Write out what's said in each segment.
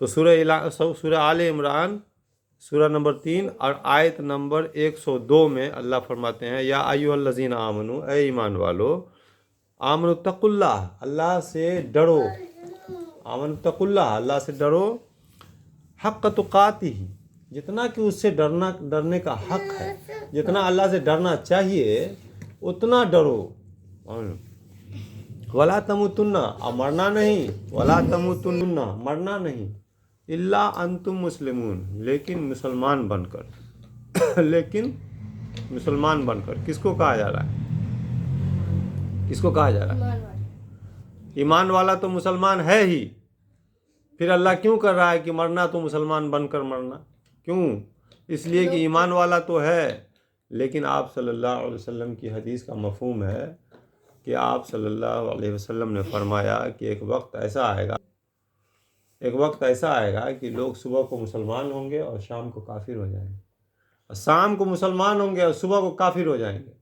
تو سورہ آل عمران سورہ نمبر 3 اور آیت نمبر 102 میں اللہ فرماتے ہیں یا ایھا الذین آمنو، اے ایمان والو، آمنوا اتقوا اللہ، اللہ سے ڈرو، آمنوا اتقوا اللہ، اللہ سے ڈرو، حق تقاتہ، جتنا کہ اس سے ڈرنے کا حق ہے، جتنا اللہ سے ڈرنا چاہیے اتنا ڈرو، ولا تموتن، اور مرنا نہیں، ولا تموتن، مرنا نہیں، الا انتم مسلمون، لیکن مسلمان بن کر، لیکن مسلمان بن کر، کس کو کہا جا رہا ہے؟ کس کو کہا جا رہا ہے؟ ایمان والا تو مسلمان ہے ہی، پھر اللہ کیوں کر رہا ہے کہ مرنا تو مسلمان بن کر مرنا؟ کیوں؟ اس لیے کہ ایمان والا تو ہے، لیکن آپ صلی اللہ علیہ وسلم کی حدیث کا مفہوم ہے کہ آپ صلی اللہ علیہ وسلم نے فرمایا کہ ایک وقت ایسا آئے گا کہ لوگ صبح کو مسلمان ہوں گے اور شام کو کافر ہو جائیں گے، اور شام کو مسلمان ہوں گے اور صبح کو کافر ہو جائیں گے۔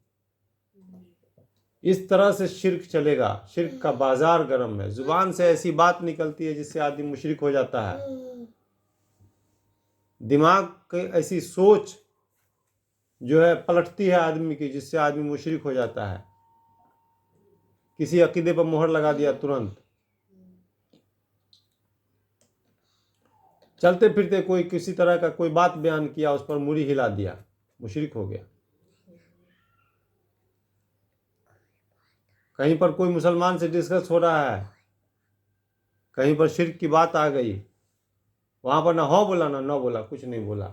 اس طرح سے شرک چلے گا، شرک کا بازار گرم ہے، زبان سے ایسی بات نکلتی ہے جس سے آدمی مشرک ہو جاتا ہے، دماغ کی ایسی سوچ جو ہے پلٹتی ہے آدمی کی جس سے آدمی مشرک ہو جاتا ہے، کسی عقیدے پر مہر لگا دیا ترنت، چلتے پھرتے کوئی کسی طرح کا کوئی بات بیان کیا، اس پر موری ہلا دیا، مشرک ہو گیا۔ کہیں پر کوئی مسلمان سے ڈسکس ہو رہا ہے، کہیں پر شرک کی بات آ گئی، وہاں پر نہ ہو بولا نہ نو بولا، کچھ نہیں بولا،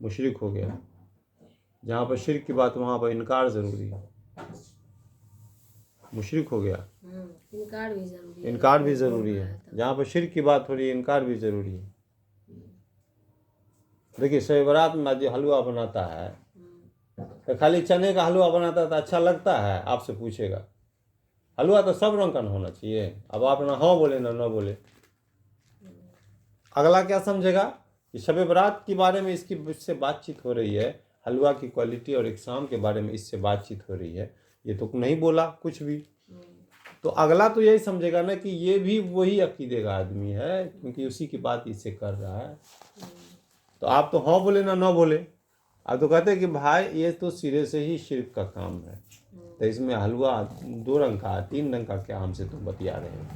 مشرک ہو گیا۔ جہاں پر شرک کی بات وہاں پر انکار ضروری ہے، مشرک ہو گیا، انکار بھی ضروری ہے، جہاں پر شرک کی بات ہو رہی ہے انکار بھی ضروری ہے۔ دیکھیے شب برات میں جو حلوہ بناتا ہے تو خالی چنے کا حلوہ بناتا تو اچھا لگتا ہے؟ آپ سے پوچھے گا، حلوہ تو سب رنگ کا ہونا چاہیے۔ اب آپ نہ ہو بولے نہ نو بولے، اگلا کیا سمجھے گا کہ شب برات کے بارے میں اس سے بات چیت ہو رہی ہے، حلوہ کی کوالٹی اور اقسام کے بارے میں اس سے بات چیت ہو رہی ہے، یہ تو نہیں بولا کچھ بھی، تو اگلا تو یہی سمجھے گا نا کہ یہ بھی وہی عقیدے کا آدمی ہے کیونکہ اسی کی بات اس سے کر رہا ہے۔ تو آپ تو ہاں بولے نہ نو بولے، آپ تو کہتے ہیں کہ بھائی یہ تو سرے سے ہی شرک کا کام ہے، تو اس میں حلوہ 2 رنگ کا 3 رنگ کا کیا ہم سے تم بتیا رہے ہیں؟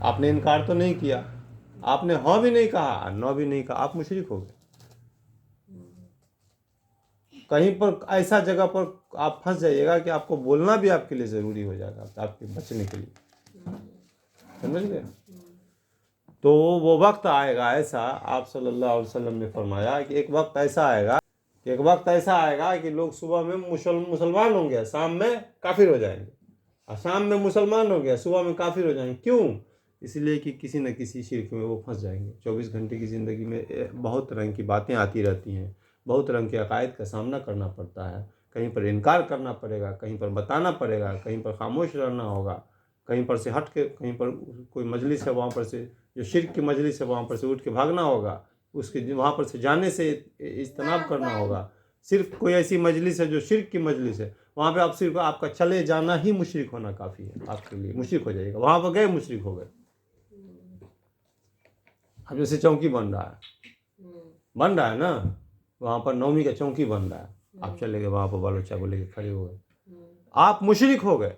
آپ نے انکار تو نہیں کیا، آپ نے ہاں بھی نہیں کہا نو بھی نہیں کہا، آپ مشرک ہو گئے۔ کہیں پر ایسا جگہ پر آپ پھنس جائیے گا کہ آپ کو بولنا بھی آپ کے لیے ضروری ہو جائے گا، آپ کے بچنے کے لیے، سمجھ گئے؟ تو وہ وقت آئے گا ایسا، آپ صلی اللہ علیہ وسلم نے فرمایا کہ ایک وقت ایسا آئے گا کہ لوگ صبح میں مسلمان ہوں گے، شام میں کافر ہو جائیں گے، اور شام میں مسلمان ہو گیا صبح میں کافر ہو جائیں گے۔ کیوں؟ اس لیے کہ کسی نہ کسی شرک میں وہ پھنس جائیں گے۔ 24 گھنٹے کی زندگی میں بہت رنگ کی باتیں آتی رہتی ہیں، بہت رنگ کے عقائد کا سامنا کرنا پڑتا ہے، کہیں پر انکار کرنا پڑے گا، کہیں پر بتانا پڑے گا، کہیں پر خاموش رہنا ہوگا، کہیں پر سے ہٹ کے، کہیں پر کوئی مجلس ہے وہاں پر سے جو شرک کی مجلس ہے وہاں پر سے اٹھ کے بھاگنا ہوگا، اس کے وہاں پر سے جانے سے اجتناب کرنا ہوگا۔ صرف کوئی ایسی مجلس ہے جو شرک کی مجلس ہے، وہاں پہ آپ صرف آپ کا چلے جانا ہی مشرک ہونا کافی ہے، آپ کے لیے مشرک ہو جائے گا، وہاں پر گئے مشرک ہو گئے۔ اب جیسے چوکی بن رہا ہے نا، وہاں پر 9ویں کا چوکی بن رہا ہے، آپ چلے گئے وہاں پر بال بچہ کو لے کے کھڑے ہو گئے، آپ مشرک ہو گئے،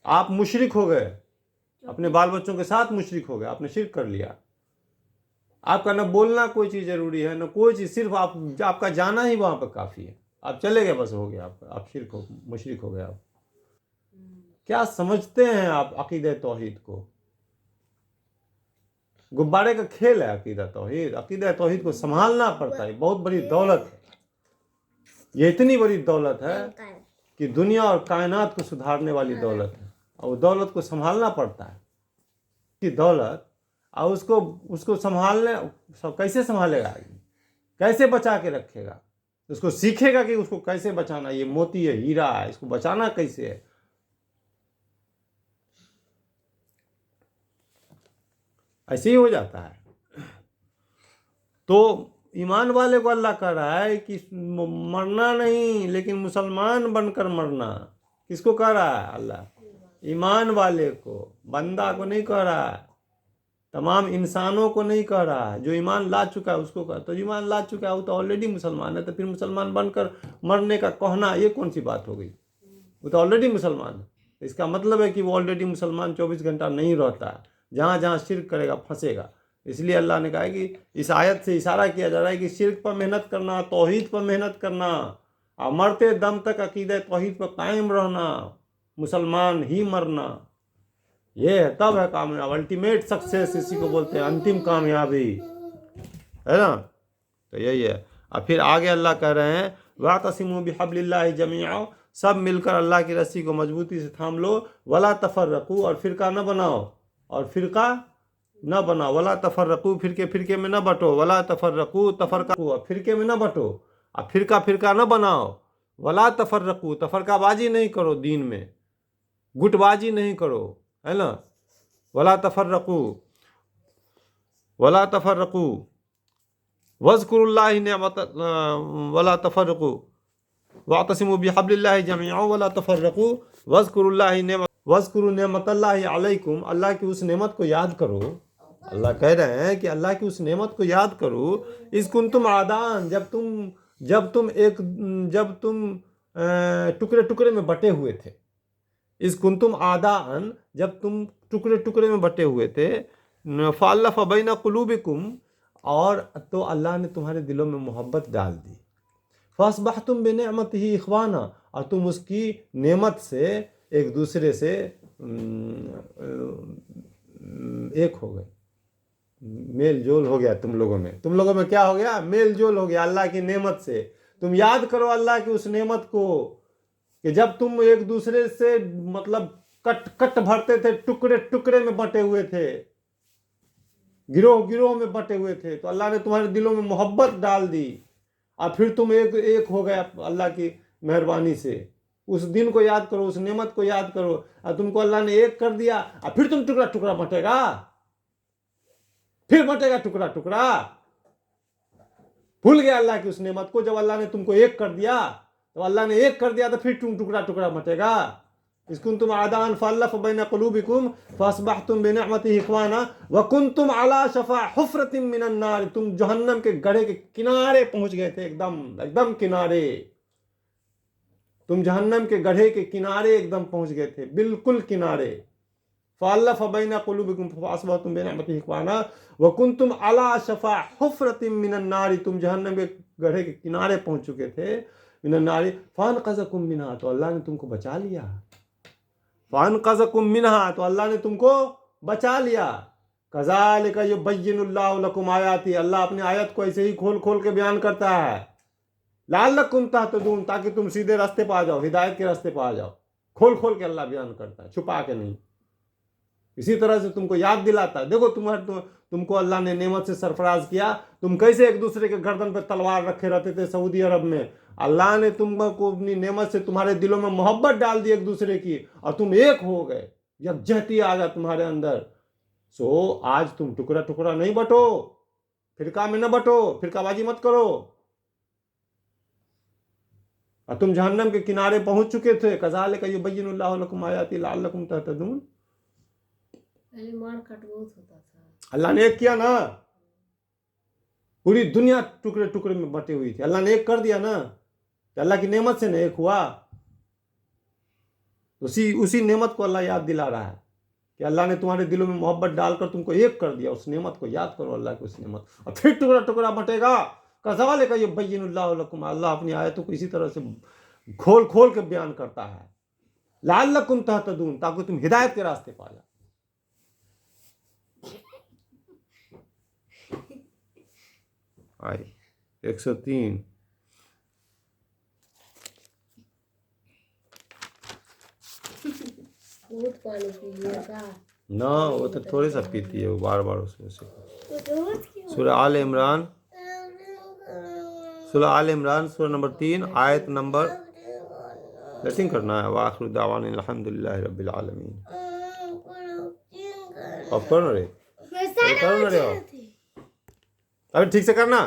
آپ مشرک ہو گئے، اپنے بال بچوں کے ساتھ مشرک ہو گئے، آپ نے شرک کر لیا۔ آپ کا نہ بولنا کوئی چیز ضروری ہے، نہ کوئی چیز، صرف آپ کا جانا ہی وہاں پر کافی ہے، آپ چلے گئے بس ہو گیا، آپ مشرک ہو گئے۔ آپ کیا سمجھتے ہیں آپ عقیدہ توحید کو؟ غبارے کا کھیل ہے عقیدہ توحید، عقیدہ توحید کو سنبھالنا پڑتا ہے، بہت بڑی دولت ہے، یہ اتنی بڑی دولت ہے کہ دنیا اور کائنات کو سدھارنے والی دولت ہے، اور دولت کو سنبھالنا پڑتا ہے کی دولت، اور اس کو سنبھالنے کیسے سنبھالے گا، کیسے بچا کے رکھے گا، اس کو سیکھے گا کہ اس کو کیسے بچانا، یہ موتی ہے، ہیرا ہے، اس کو بچانا کیسے ہے۔ ایسے ہی ہو جاتا ہے۔ تو ایمان والے کو اللہ کہہ رہا ہے کہ مرنا نہیں لیکن مسلمان بن کر مرنا۔ کس کو کہہ رہا ہے اللہ؟ ایمان والے کو، बंदा को नहीं कह रहा है, तमाम इंसानों को नहीं कह रहा है, जो ईमान ला चुका है उसको कह। तो ईमान ला चुका है वो तो ऑलरेडी मुसलमान है, तो फिर मुसलमान बनकर मरने का कहना ये कौन सी बात हो गई? वो तो ऑलरेडी मुसलमान है। तो इसका मतलब है कि वो ऑलरेडी मुसलमान 24 घंटा नहीं रहता है, जहाँ जहाँ शिर्क करेगा फंसेगा। इसलिए अल्लाह ने कहा है कि इस आयत से इशारा किया जा रहा है कि शिर्क पर मेहनत करना, तौहीद पर मेहनत करना, और मरते दम तक अकीदे तौहीद पर कायम रहना, मुसलमान ही मरना, ये है तब है कामयाब। अल्टीमेट सक्सेस इसी को बोलते हैं, अंतिम कामयाबी, है ना। तो यही है। अब फिर आगे अल्लाह कह रहे हैं वातसिमू बिहब्लिल्लाहि जमीअन, सब मिलकर अल्लाह की रस्सी को मजबूती से थाम लो, वला तफर्रकू, और फिरका न बनाओ, और फिरका न बनाओ, वला तफर्रकू, फिरके फिरके में न बटो, वला तफर्रकू, तफरका, फिरके में न बटो, अब फिरका फिरका न बनाओ, वला तफर्रकू, तफरकाबाजी नहीं करो, दीन में गुटबाजी नहीं करो, है ना। वला तफर्रकू, वला तफर्रकू वज़कुरुल्लाहि निअमत, वला तफर्रकू वातसिमू बिहब्लिल्लाहि जमीअन वला तफर्रकू वज़कुरुल्लाहि निअमतल्लाहि अलैकुम, अल्लाह की उस नेमत को याद करो। अल्लाह कह रहे हैं कि अल्लाह की उस नेमत को याद करो, इस कुंतुम आदान, जब तुम टुकड़े टुकड़े में बटे हुए थे, इस कुंतुम आदान, जब तुम टुकड़े टुकड़े में बटे हुए थे, फ़अल्लफ़ बैन क़ुलूबिकुम, और तो अल्लाह ने तुम्हारे दिलों में मोहब्बत डाल दी, फ़अस्बहतुम बिनिअमतिही इख़वाना, और तुम उसकी नेमत से एक दूसरे से एक हो गए, मेल जोल हो गया तुम लोगों में क्या हो गया? मेल जोल हो गया अल्लाह की नेमत से। तुम याद करो अल्लाह की उस नेमत को कि जब तुम एक दूसरे से मतलब कट भरते थे, टुकड़े टुकड़े में बटे हुए थे, गिरोह गिरोह में बटे हुए थे, तो अल्लाह ने तुम्हारे दिलों में मोहब्बत डाल दी, और फिर तुम एक हो गए अल्लाह की मेहरबानी से। उस दिन को याद करो, उस नेमत को याद करो, और तुमको अल्लाह ने एक कर दिया, और फिर तुम टुकड़ा टुकड़ा बटेगा, फिर बटेगा टुकड़ा टुकड़ा। भूल गया अल्लाह की उस नेमत को, जब अल्लाह ने तुमको एक कर दिया, तो अल्लाह ने एक कर दिया तो फिर तुम टुकड़ा टुकड़ा बटेगा। इसकुंतुम आदान फ़अल्लफ़ बैन क़ुलूबिकुम फ़अस्बहतुम बिनिअमतिही इख़वाना व कुंतुम अला शफ़ा हुफ़रतिम मिनन नार, तुम जहन्नम के गड्ढे के किनारे पहुंच गए थे, एकदम किनारे, तुम जहन्नम के गड्ढे के किनारे एकदम पहुंच गए थे, बिल्कुल किनारे। फ़अल्लफ़ बैन क़ुलूबिकुम फ़अस्बहतुम बिनिअमतिही इख़वाना व कुंतुम अला शफ़ा हुफ़रतिम मिनन नार, तुम जहन्नम के गड्ढे के किनारे पहुंच चुके थे, मिनन नार फ़अनक़ज़कुम मिनहा, तो अल्लाह ने तुमको बचा लिया, फ़अनक़ज़कुम मिनहा, तो अल्लाह ने तुमको बचा लिया। कज़ालिका युबय्यिनुल्लाहु लकुम आयाती, अल्लाह अपनी आयत को ऐसे ही खोल खोल के बयान करता है, लअल्लकुम तहतदून, ताकि तुम सीधे रास्ते पर आ जाओ, हिदायत के रास्ते पर आ जाओ। खोल खोल के अल्लाह बयान करता है, छुपा के नहीं। इसी तरह से तुमको याद दिलाता है, देखो तुमको अल्लाह ने नेमत से सरफराज किया, तुम कैसे एक दूसरे के गर्दन पर तलवार रखे रहते थे सऊदी अरब में, अल्लाह ने तुमको अपनी नेमत से तुम्हारे दिलों में मोहब्बत डाल दी एक दूसरे की, और तुम एक हो गए, यकजहती आ गया तुम्हारे अंदर। सो आज तुम टुकड़ा टुकड़ा नहीं बटो, फिरका में न बटो, फिरकाबाजी मत करो, और तुम जहन्नम के किनारे पहुंच चुके थे। कज़ालिका युबय्यिनुल्लाहु लकुम आयाती लअल्लकुम तहतदून। पहले मार काट बहुत होता था, अल्लाह ने एक किया ना, पूरी दुनिया टुकड़े टुकड़े में बटी हुई थी, अल्लाह ने एक कर दिया ना, तो अल्लाह की नेमत से ना एक हुआ। उसी नेमत को अल्लाह याद दिला रहा है कि अल्लाह ने तुम्हारे दिलों में मोहब्बत डालकर तुमको एक कर दिया, उस नेमत को याद करो, अल्लाह की उस नेमत, और फिर टुकड़ा टुकड़ा बटेगा। कज़ालिका युबय्यिनुल्लाहु लकुम, अल्लाह अपनी आयतों को इसी तरह से खोल खोल के बयान करता है, लअल्लकुम तहतदून, ताकि तुम हिदायत के रास्ते पा जाओ। आए 103। बहुत पानी पी लिया का, ना वो तो थोड़े सा पीती है वो, बार बार उसमें से। सूरह आल इमरान, सूरह नंबर 3 आयत नंबर, लेटिंग करना है। वाखिरु दावाना अल्हम्दुलिल्लाहि रब्बिल आलमीन। अब करो ना रे, करो ना रे, अभी ठीक से करना।